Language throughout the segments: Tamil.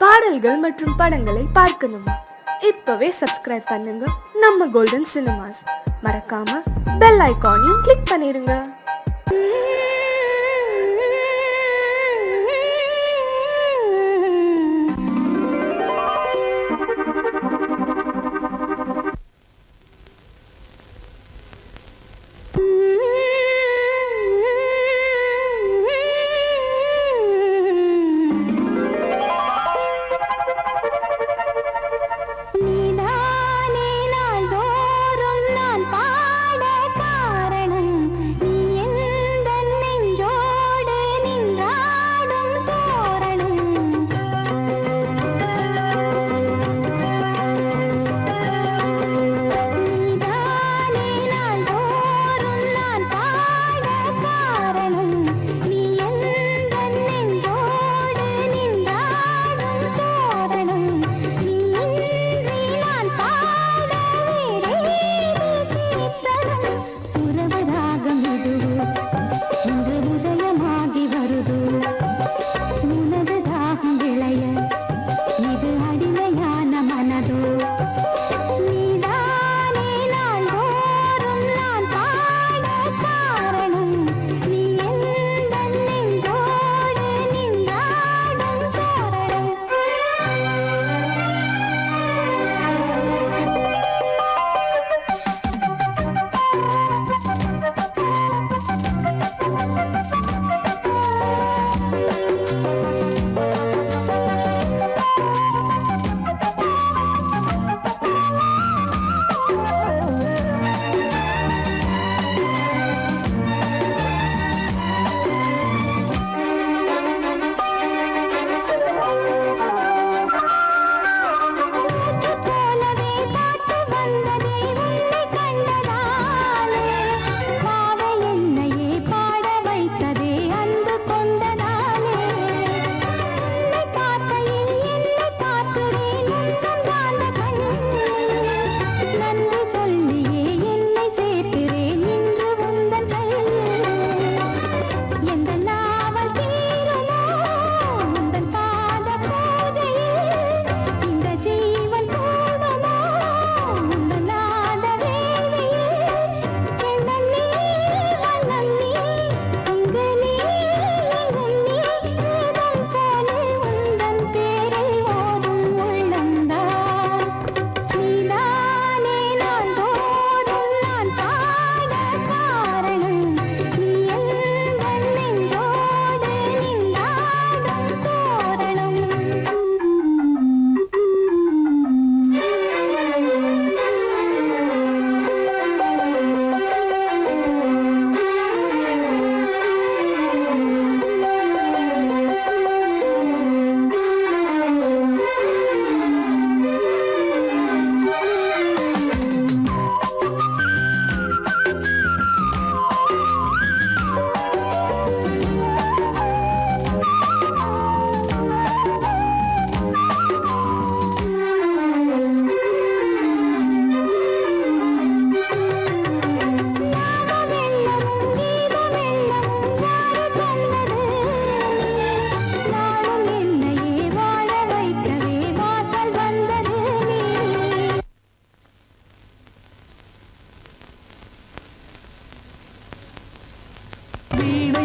பாடல்கள் மற்றும் படங்களை பார்க்கணுமா? இப்பவே சப்ஸ்கிரைப் பண்ணுங்க நம்ம கோல்டன் சினிமாஸ். மறக்காம பெல் ஐகானையும் கிளிக் பண்ணிருங்க.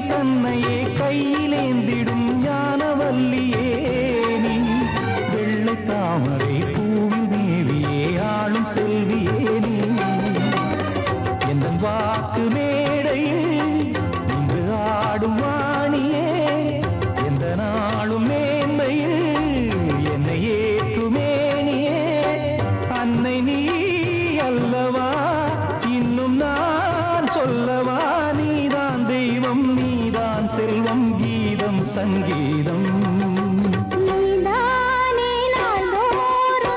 தன்னையே கையிலேந்திடும் ஞானவல்லியே நீ, வெள்ளை தாமரை பூவில் தேவியே ஆளும் செல்வியே நீ, எந்த வாக்கு மேடையில் இன்று ஆடும் வாணியே, எந்த நாளும் மேன்மையில் என்னை ஏற்றுமேனியே, அன்னை நீ அல்லவா இன்னும் நான் சொல்லவா, நீதான் தெய்வம் நீதான் செல்வம் கீதம் சங்கீதம். நீதானே நாள்தோறும்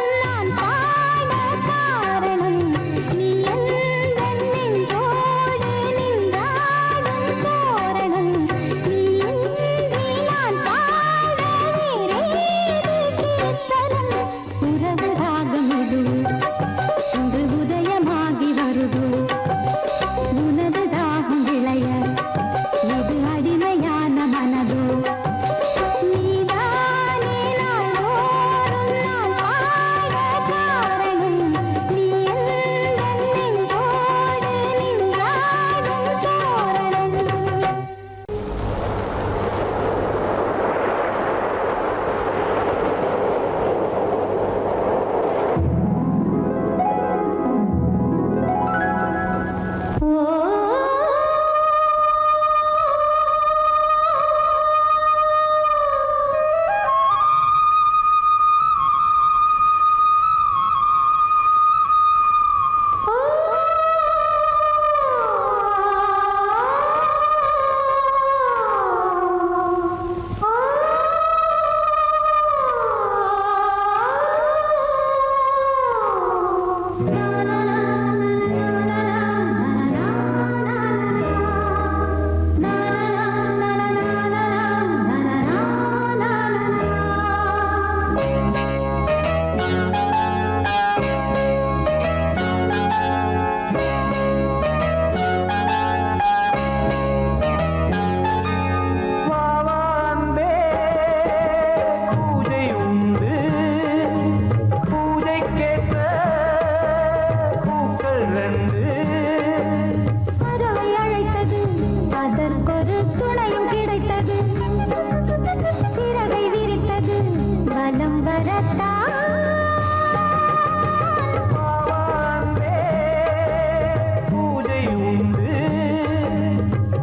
பூஜை உண்டு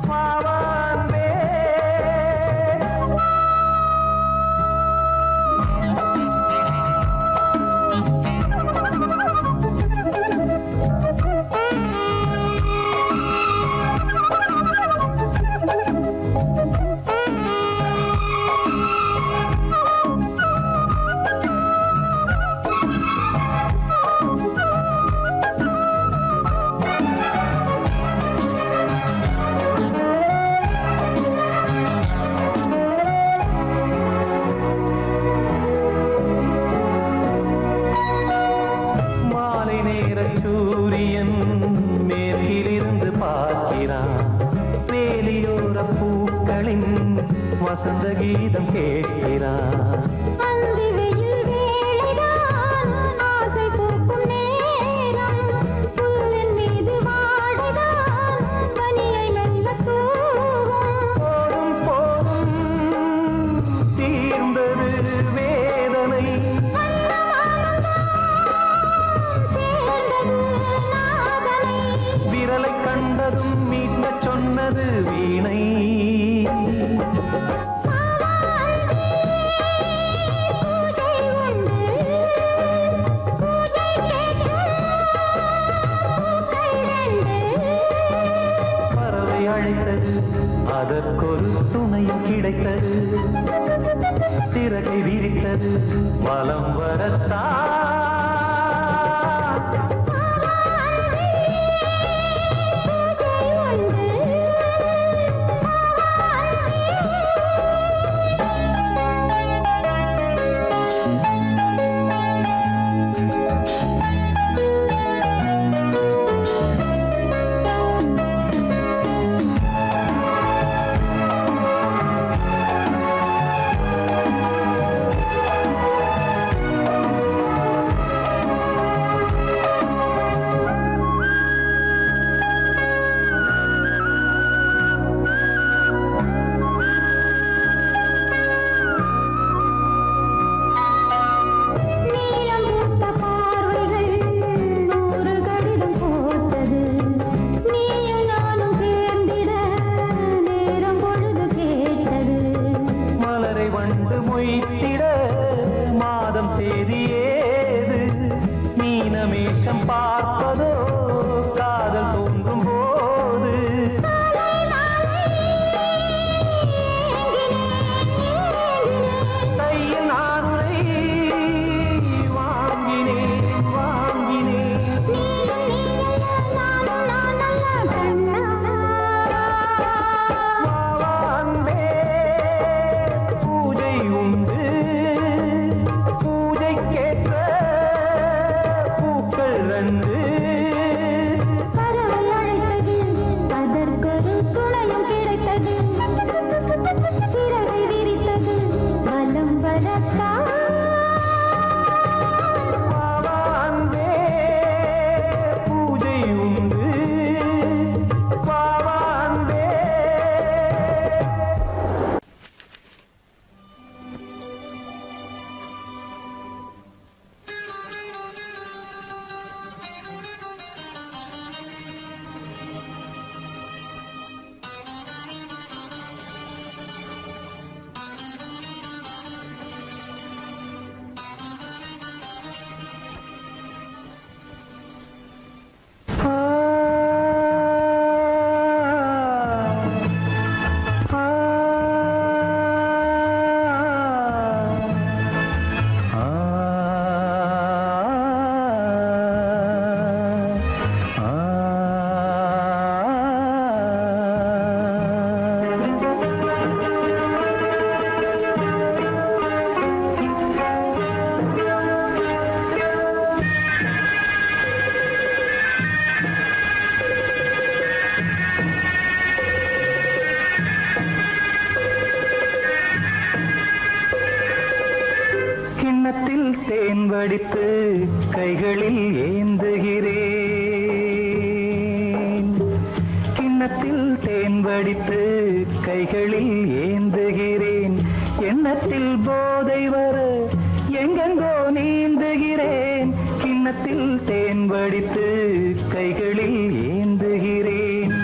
பாவான்பே. மாலை நேர சூரியன் மேற்கிலிருந்து பார்க்கிறான். வேலியோர பூக்களின் வசந்த கீதம் கேட்கிறான். போதும் போதும் தீர்ந்தது வேதனை. விரலை கண்டதும் மீட்கச் சொன்னது வீணை. பறவை அழைத்தது, அதற்கொரு துணையும் கிடைத்தது. சிறகை விரித்தது, வலம் வரத்தான். மொய்த்திட மாதம் தேதி ஏது? மீனமேஷம் பார்ப்பதோ காதல் தோன்றும் போது. கையில் நானுரை வாங்கினேன் வாங்கினேன். தேன் வடித்து கைகளில் ஏந்துகிறேன். கிண்ணத்தில் தேன் வடித்து கைகளில் ஏந்துகிறேன். எண்ணத்தில் போதை வர எங்கெங்கோ கிண்ணத்தில் தேன் வடித்து கைகளில் ஏந்துகிறேன்.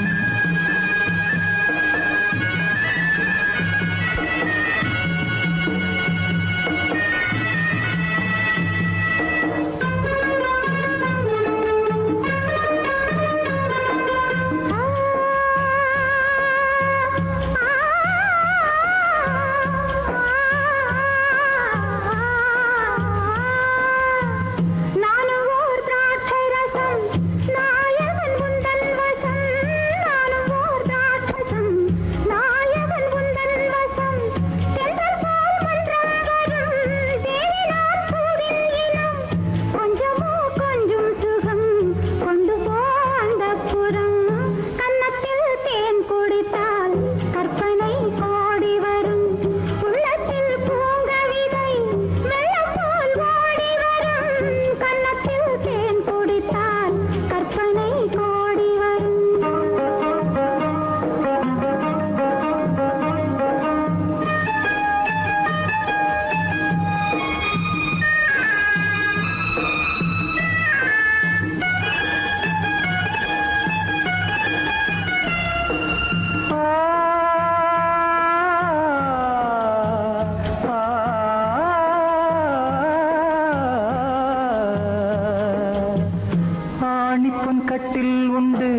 கட்டில் உண்டு,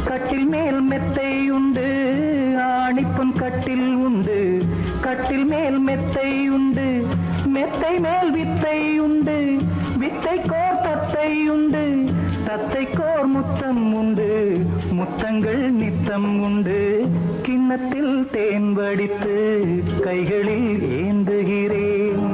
கட்டில் மேல் மெத்தை உண்டு. ஆணிப்பொன் கட்டில் உண்டு, கட்டில் மேல் மெத்தை உண்டு. மெத்தை மேல் வித்தை உண்டு, வித்தை கோர் தத்தை உண்டு. தத்தை கோர் முத்தம் உண்டு, முத்தங்கள் நித்தம் உண்டு. கிண்ணத்தில் தேன் வடித்து கைகளில் ஏந்துகிறேன்.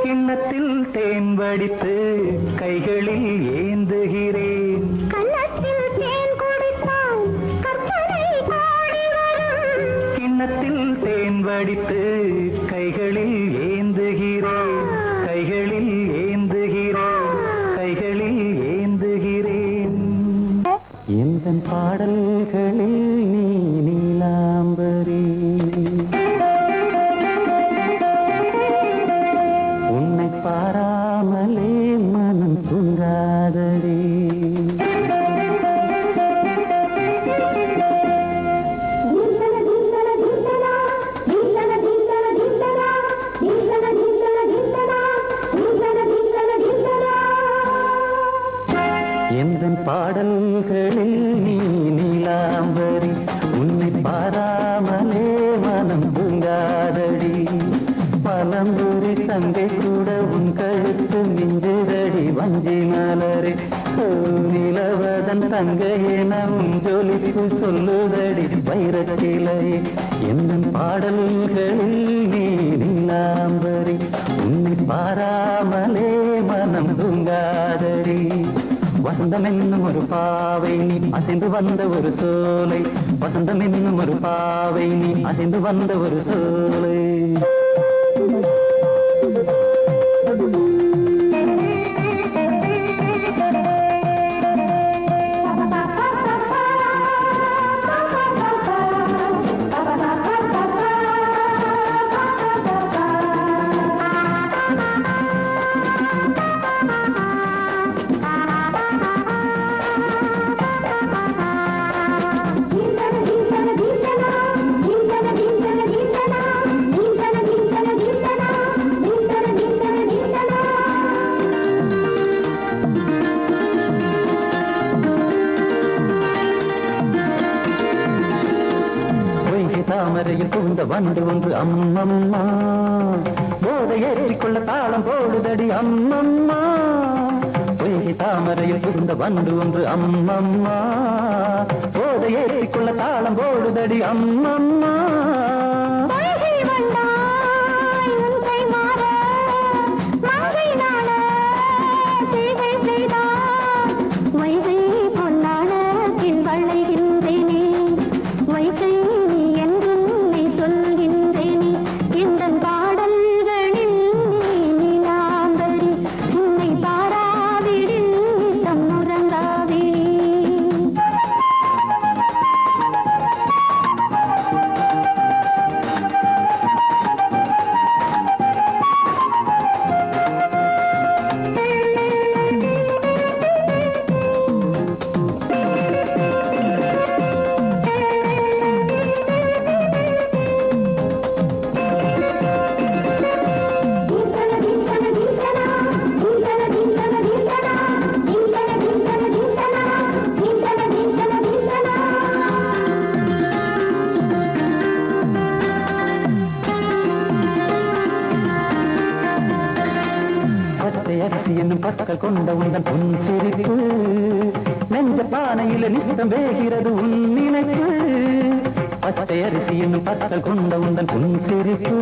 கிண்ணத்தில் தேன் வடித்து கைகளில் ஏந்துகிறேன். கண்ணத்தில் தேன் குடித்தால் கற்பனை கோடி வரும். கிண்ணத்தில் தேன் வடித்து கைகளில் ஏந்துகிறேன். கைகளில் ஏந்துகிறேன். கைகளில் ஏந்துகிறேன். எந்தன் பாடல்களில் நீ நீலாம்பரி, பாராமலே மனம் தூங்காதடி. எந்தன் பாடல்களில் நீ நீலாம்பரி, உன்னை பாராமலே மனம் தூங்காதடி. பலம்புரி தங்கை கூட உன் கழுத்து மிஞ்சுதடி வஞ்சி மலரே. நிலவதன் தங்கையென உன் ஜொலிப்பு சொல்லுதடி வைரச்சிலையே. எந்தன் பாடல்களில் நீ நீலாம்பரி, உன்னை பாராமலே மனம் தூங்காதடி. வசந்தம் என்னும் ஒரு பாவை நீ அசைந்து வந்த ஒரு சோலை. வசந்தம் என்னும் ஒரு பாவை நீ அசைந்து வந்த ஒரு சோலை. தாமரையில் புகுந்த வண்டு ஒன்று அம்மம்மா, போதை ஏற்றிக்கொள்ள தாளம் போடுதடி அம்மம்மா. பொய்கை தாமரையில் புகுந்த வண்டு ஒன்று அம்மம்மா, போதை ஏற்றிக்கொள்ள தாளம் போடுதடி அம்மம்மா. பொய்கை வந்தாய் உன் அரிசி என்னும் பற்கள் கொண்ட உந்தன் பொன் சிரிப்பு நெஞ்ச பானையில நித்தம் வேகிறது உன் நினைப்பு பச்சை அரிசி என்னும் பற்கள் கொண்ட உந்தன் பொன் சிரிப்பு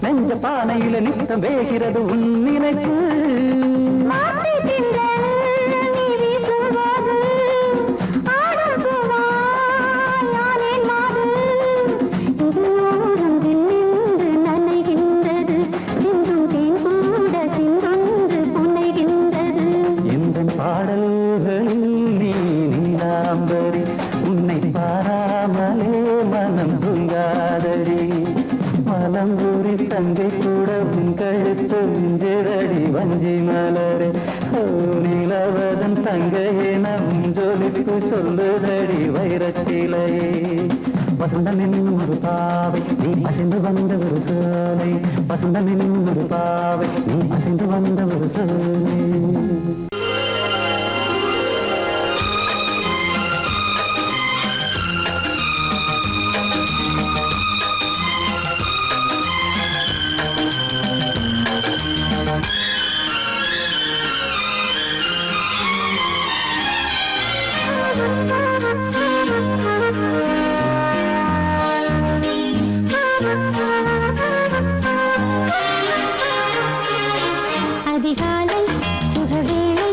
நெஞ்ச பானையில நித்தம் வேகிறது உன் நினைப்பு மலம்பூரி தங்கை கூட உன் கழுத்து மிஞ்சிரடி வஞ்சி மலரே நிலவதன் தங்கையே நம் ஜொலிப்பு சொல்லுதடி வைரத்திலையே வசந்தம் என்னும் ஒரு பாவை நீ அசைந்து வந்த ஒரு சோலை வசந்தம் என்னும் ஒரு பாவை நீ அசைந்து வந்த ஒரு சோலை அதிகாலை சுகவேளை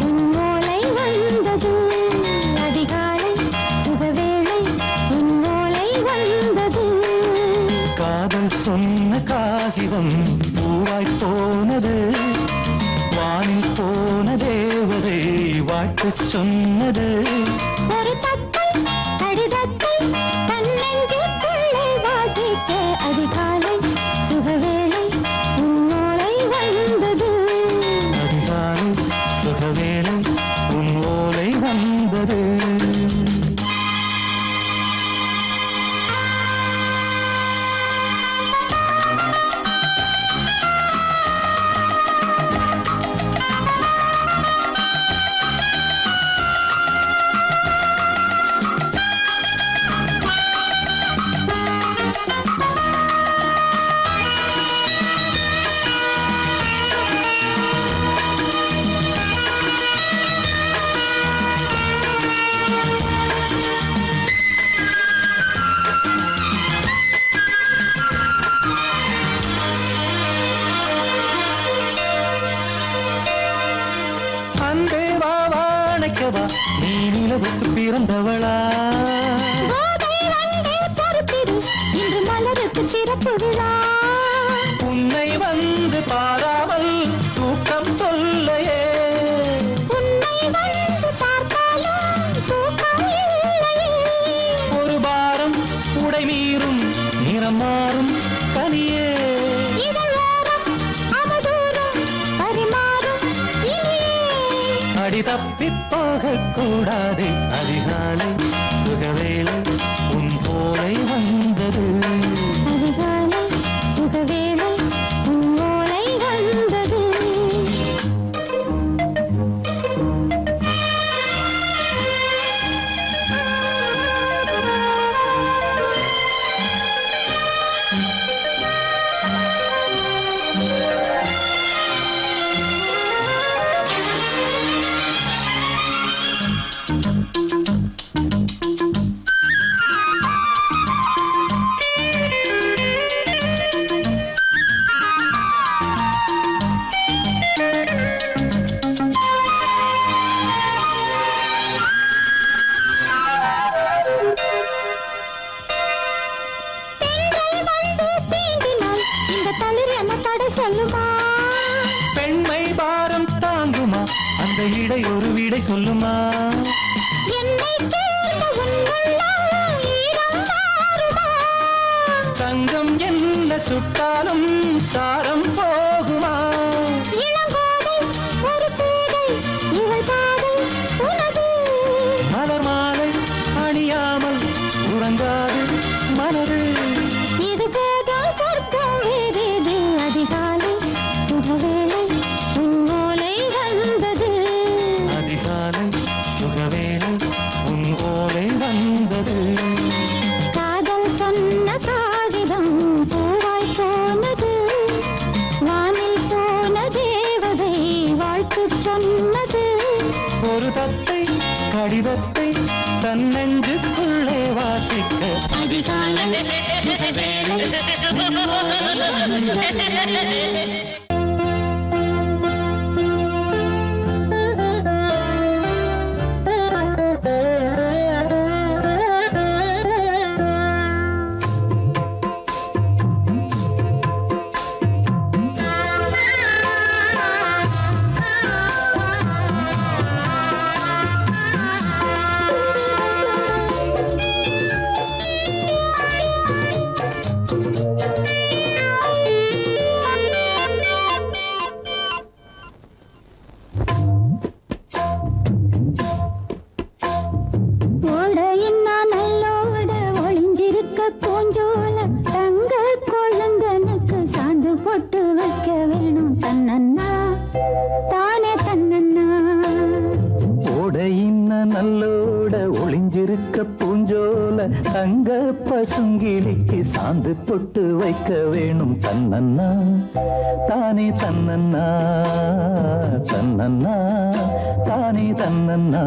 உன்னோலை வந்தது அதிகாலை சுகவேளை உன்னோலை வந்தது காதல் சொன்ன காகிதம் பூவாய் போனது வானில் போன தேவதை வாழ்த்து சொன்னது ஒரு தத்தை கடிதத்தை தன்னெஞ்சுக்குள்ளே வாசிக்க அதிகாலை சுகவேளை உன்னோலை வந்தது அதிகாலை சுகவேளை உன் ஓலை வந்தது நீ நிலவுக்கு பிறந்தவளா இன்று மலருக்கு திறப்பு விழா உன்னை வந்து பாராமல் தூக்கம் சொல்லையே உன்னை வந்து பார்த்தாலும் தூக்கம் இல்லையே ஒரு பாரம் உடை மீறும் நிறம் மாறும் கனியே இதழோரம் அவதூறம் பரிமாறும் இனியே அடி தப்பி போகக்கூடாது அதிகாலை சுகவேளை உன் போலை வந்தது அதிகாலை சுகவேளை உன்னோலை வந்தது பெண்மை பாரம் தாங்குமா அந்த இடை ஒரு விடை சொல்லுமா தங்கம் என்ன சுட்டாலும் சாரம் போகுமா மலர் மாலை அணியாமல் உறங்காது மனது இது போதும் சொர்க்கம் வேறேது அதிகாலை சுகவேளை உன்னோலை வந்தது அதிகாலை சுகவேளை உன் ஓலை வந்தது காதல் சொன்ன காகிதம் பூவாய் போனது ஓடையின்னா நல்லோட ஒளிஞ்சிருக்க பூஞ்சோல தங்க கொழுந்தனுக்கு சாந்து போட்டு வைக்க வேணும் தன்னன்னா தானே தன்னன்னா ஓடையின்ன நல்லோட ஒளிஞ்சிருக்க பூஞ்சோல தங்க பசுங்கிளிக்கு சாந்து பொட்டு வைக்க வேணும் தன்னன்னா தானே தன்னன்னா தன்னன்னா தானே தன்னன்னா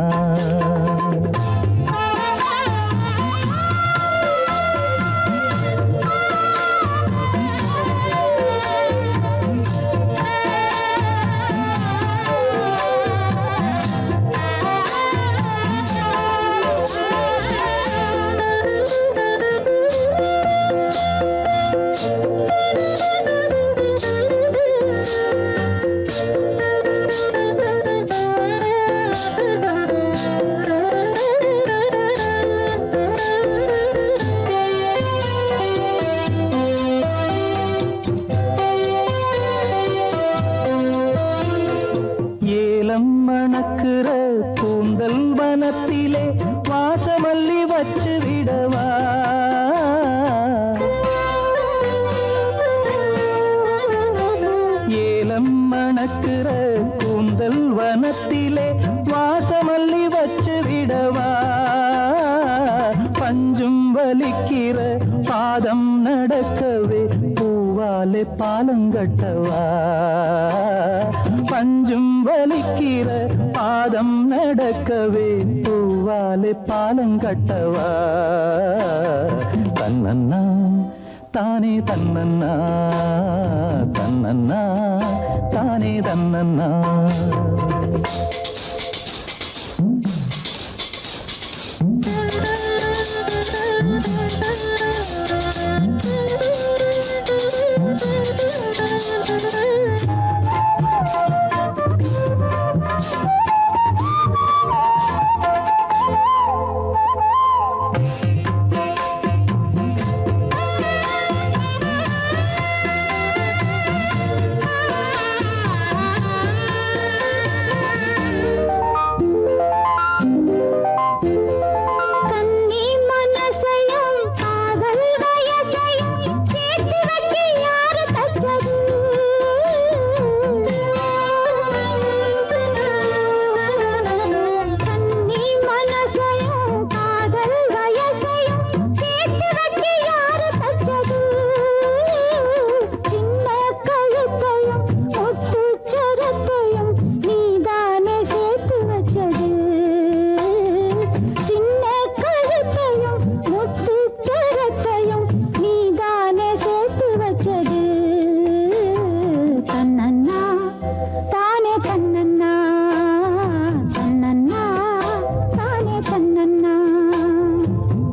ஏலம் மணக்குற கூந்தல் வனத்திலே வாசமல்லி வச்சு விடவா ஏலம் மணக்குற கூந்தல் வனத்திலே வாசமல்லி வச்சு விடவா பஞ்சும் வலிக்கிற பாதம் நடக்கவே பூவாலே பாலங்கட்டவா பஞ்சும் வலிக்கிற பாதம் நடக்கவே பூவாலே பாலங்கட்டவா தன்னன்னா தானே தன்னன்னா தன்னன்னா தானே தன்னன்னா கன்னி மனசையும் காதல் வயசையும் சேர்த்து வச்சு யாரு தச்சது கன்னி மனசையும் காதல் வயசையும் சேர்த்து வச்சு யாரு தச்சது சின்ன கழுத்தையும் முத்துச்சரத்தையும் நீதானே சேர்த்து வச்சது சின்ன கழுத்தையும் முத்துச்சரத்தையும் நீதானே சேர்த்து வச்சது தன்னன்னா தானே தன்னன்னா தன்னன்னா தானே தன்னன்னா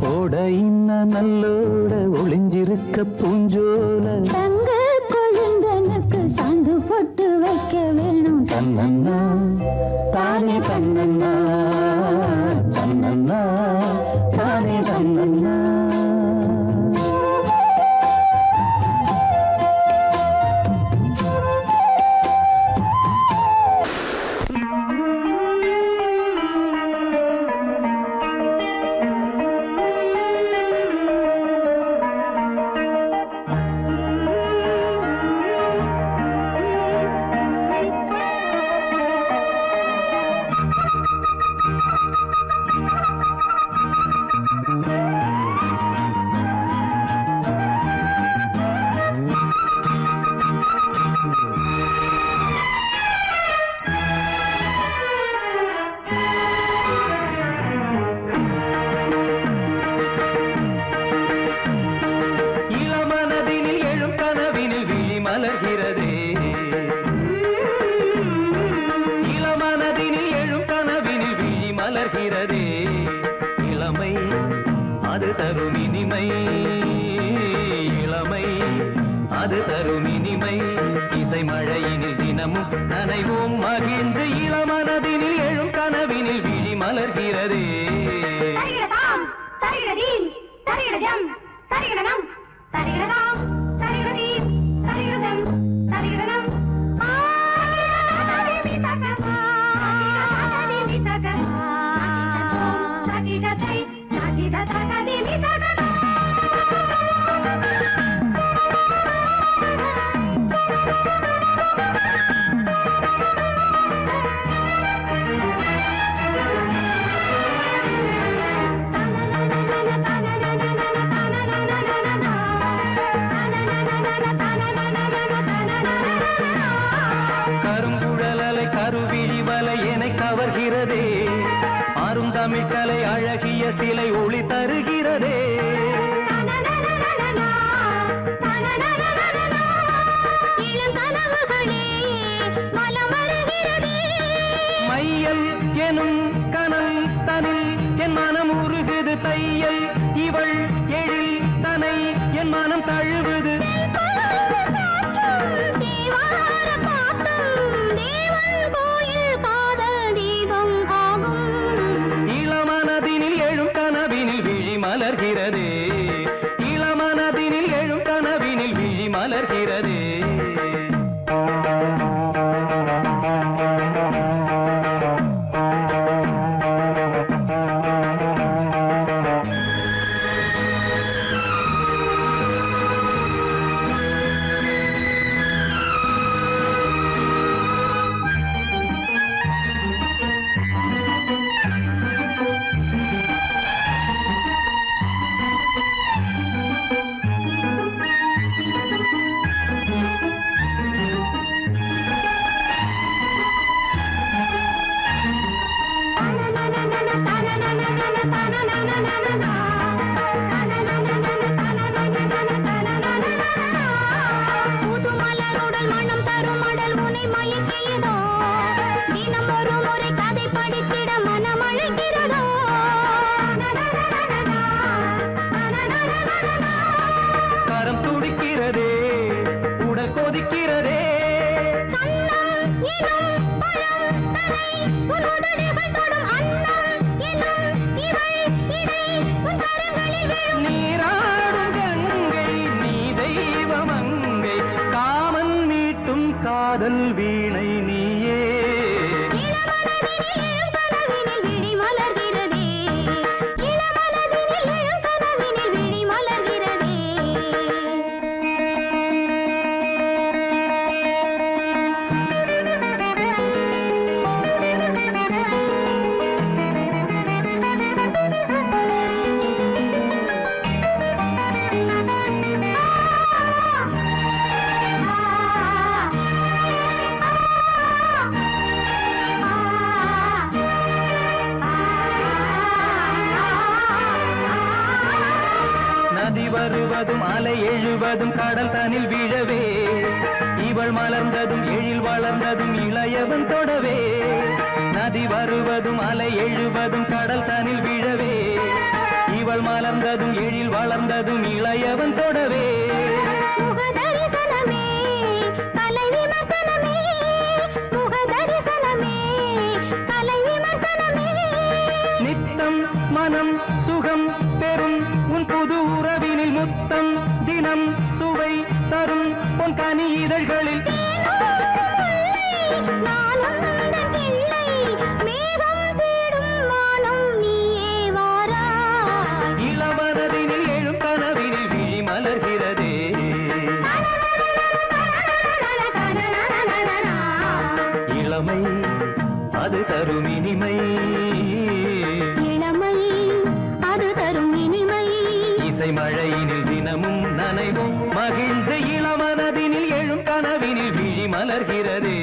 ஓடையின்ன நல்லோட ஒளிஞ்சிருக்க பூஞ்சோல தங்க கொழுந்தனுக்கு சாந்து போட்டு வைக்க வேணும் தன்னன்னா தானே தன்னன்னா தன்னன்னா தானே தன்னன்னா அது தரும் இனிமை. இசை மழையினில் தினமும் நனைவோம் மகிழ்ந்து இளமனதினில் எழும் கனவினில் விழி மலர்கிறதே. கருங்குழலலை கருவிழி வலை என கவர்கிறதே. அருந்தமிழ் கலை அழகிய சிலை ஒளி தருகிறதே. மையல் எனும் கனல் தனில் என் மனம் உருகுது தையல் இவள் எழில் தனை என் மனம் தழுவுது. இளமனதினில் எழும் கனவினில் விழி மலர்கிறதே. இளமனதினில் எழும் கனவினில் விழி மலர்கிறதே. கரம் துடிக்கிறதே, உடல் கொதிக்கிறதே. நீராடும் கங்கை நீ தெய்வமங்கை காமன் மீட்டும் காதல் வீணை நீயே. நதி வருவதும் அலை எழுவதும் கடல் தனில் விழவே. இவள் மலர்ந்ததும் எழில் வளர்ந்ததும் இளையவன் தொடவே. நதி வருவதும் அலை எழுவதும் கடல் தனில் விழவே. இவள் மலர்ந்ததும் எழில் வளர்ந்ததும் இளையவன் தொடவே. நித்தம் மனம் சுகம் பெறும் உன் புது உறவினில் முத்தம் தினம் சுவை தரும் உன் கனி இதழ்களில். இளவரதினில் எழும் கனவினில் விழி மலர்கிறதே. இளமை அது தரும் இனிமை. இளமை அது தரும் இனிமை. இசை மழையினில் தினமும் நனைவும் மகிழ்ந்து இளமனதினில் எழும் கனவினில் விழி மலர்கிறதே.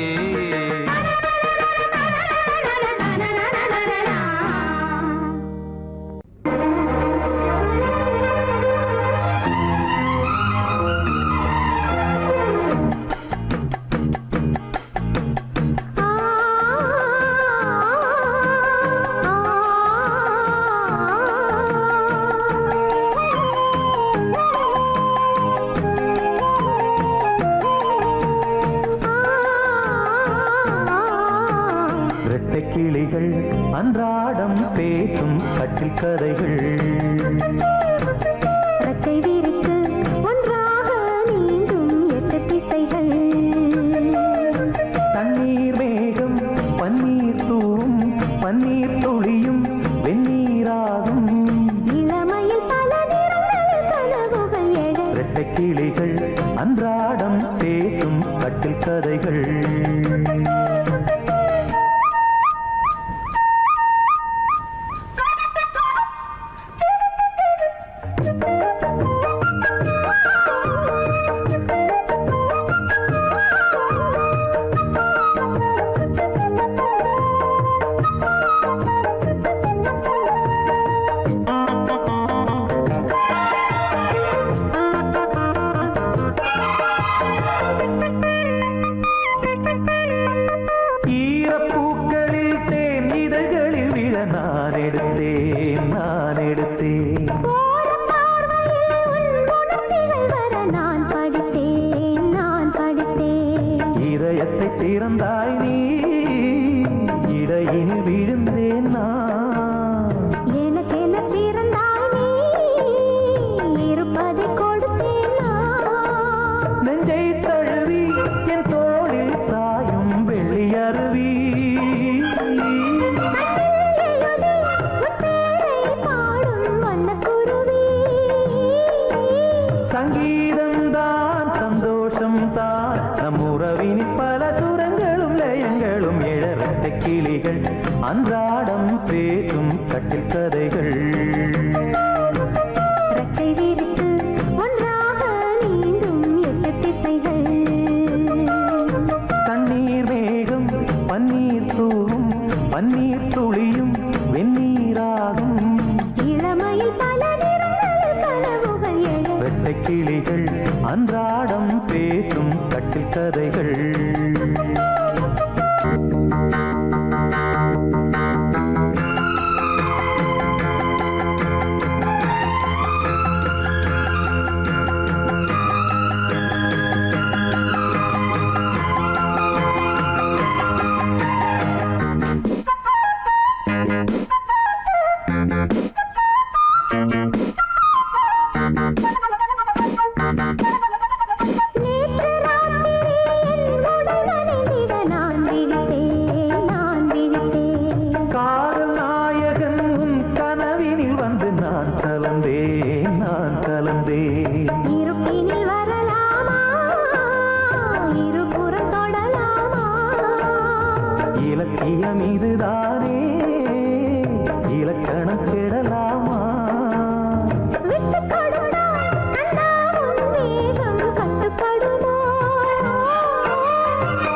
பேசும் கட்டில் கதைகள். ரெக்கை விரித்து ஒன்றாக நீந்தும் 8 திசைகள். தண்ணீர் மேகம் பன்னீர் தூவும் பன்னீர் துளியும் வெந்நீராகும். இளமையில் பல நிறங்கள் கனவுகள் எழ. இரட்டை கிளிகள் அன்றாடம் பேசும் கட்டில் கதைகள். நான் எடுத்தேன் இதயத்தை திறந்தாய் நீ, இடையில் விழுந்தேன் நான். எனக்கென பிறந்தாய் நீ, இருப்பதை கொடுத்தேன் நான். நெஞ்சை தழுவி என் தோளில் சாயும் வெள்ளி அருவி. சங்கீதம் தான் சந்தோஷம் தான் நம் உறவினில் பல சுரங்களும் லயங்களும் எழறட்ட கிளிகள் அன்றாடம் பேசும் கட்டில் கதைகள். ரெக்கை விரித்து ஒன்றாக நீந்தும் 8 திசைகள். தண்ணீர் மேகம் பன்னீர் தூவும் பன்னீர் துளியும் வெந்நீராகும். இளமையில் பல நிறங்கள் கனவுகள் எழ. இரட்டை கிளிகள் அன்றாடம் பேசும் கட்டில் கதைகள். நான் கலந்தேன் இருப்பினில் வரலாமா, இருபுறம் தொடலாமா. இலக்கியம் இதுதானே, இலக்கணம் கெடலாமா. விட்டு கொடுத்தால் கண்ணாவும் வேகம் கட்டுப்படுமோ.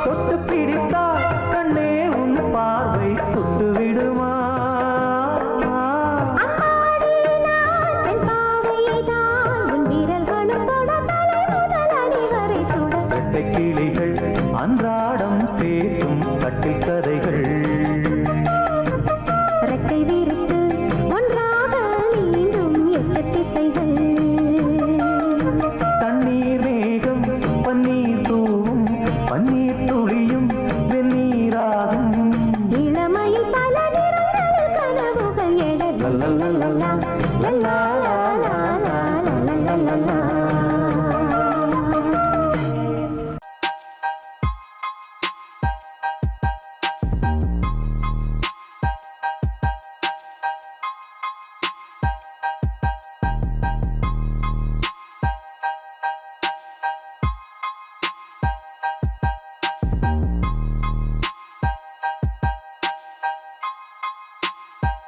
தொட்டு பிடித்தால் கண்ணே உன் பார்வை சுட்டு விடுமா. கிளிகள் அன்றாடம் பேசும் கட்டில் கதை.